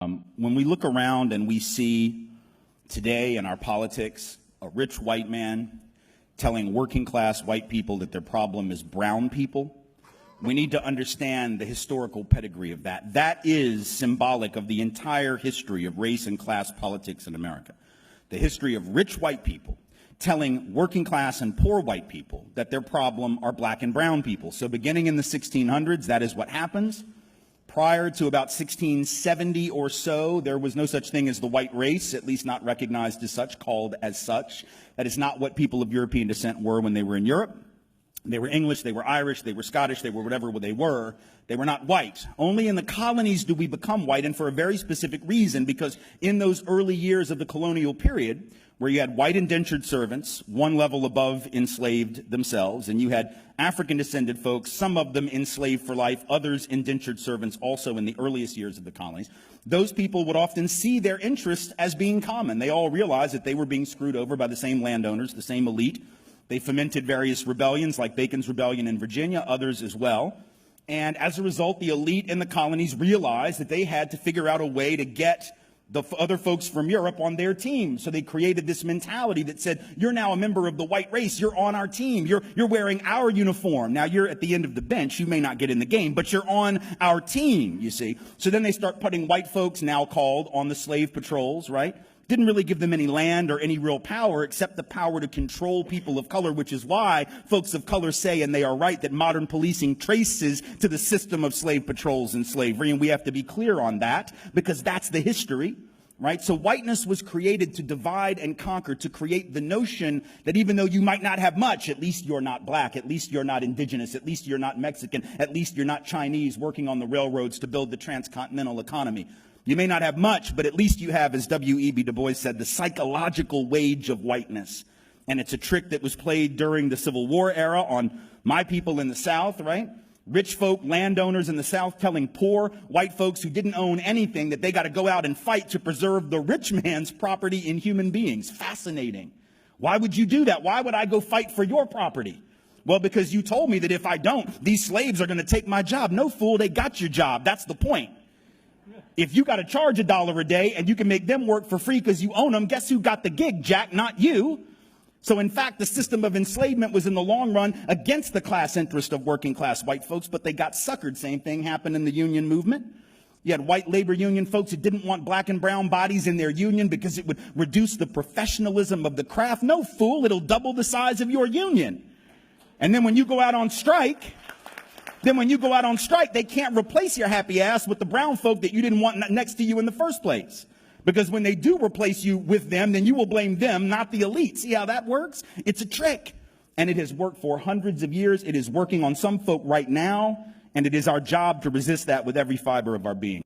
When we look around and we see today in our politics a rich white man telling working class white people that their problem is brown people, we need to understand the historical pedigree of that. That is symbolic of the entire history of race and class politics in America. The history of rich white people telling working class and poor white people that their problem are black and brown people. So beginning in the 1600s, that is what happens. Prior to about 1670 or so, there was no such thing as the white race, at least not recognized as such, called as such. That is not what people of European descent were when they were in Europe. They were English, they were Irish, they were Scottish, they were whatever they were. They were not white. Only in the colonies do we become white, and for a very specific reason, because in those early years of the colonial period, where you had white indentured servants, one level above enslaved themselves, and you had African-descended folks, some of them enslaved for life, others indentured servants also in the earliest years of the colonies. Those people would often see their interests as being common. They all realized that they were being screwed over by the same landowners, the same elite. They fomented various rebellions like Bacon's Rebellion in Virginia, others as well. And as a result, the elite in the colonies realized that they had to figure out a way to get the other folks from Europe on their team. So they created this mentality that said, you're now a member of the white race. You're on our team. You're wearing our uniform. Now you're at the end of the bench. You may not get in the game, but you're on our team, you see. So then they start putting white folks, now called, on the slave patrols, right? Didn't really give them any land or any real power except the power to control people of color, which is why folks of color say, and they are right, that modern policing traces to the system of slave patrols and slavery. And we have to be clear on that because that's the history, right? So whiteness was created to divide and conquer, to create the notion that even though you might not have much, at least you're not black, at least you're not indigenous, at least you're not Mexican, at least you're not Chinese working on the railroads to build the transcontinental economy. You may not have much, but at least you have, as W.E.B. Du Bois said, the psychological wage of whiteness. And it's a trick that was played during the Civil War era on my people in the South, right? Rich folk, landowners in the South telling poor white folks who didn't own anything that they got to go out and fight to preserve the rich man's property in human beings. Fascinating. Why would you do that? Why would I go fight for your property? Well, because you told me that if I don't, these slaves are going to take my job. No, fool, they got your job. That's the point. If you got to charge $1 a day and you can make them work for free because you own them, guess who got the gig, Jack? Not you. So in fact, the system of enslavement was in the long run against the class interest of working class white folks, but they got suckered. Same thing happened in the union movement. You had white labor union folks who didn't want black and brown bodies in their union because it would reduce the professionalism of the craft. No, fool, it'll double the size of your union. And then when you go out on strike, they can't replace your happy ass with the brown folk that you didn't want next to you in the first place. Because when they do replace you with them, then you will blame them, not the elite. See how that works? It's a trick. And it has worked for hundreds of years. It is working on some folk right now. And it is our job to resist that with every fiber of our being.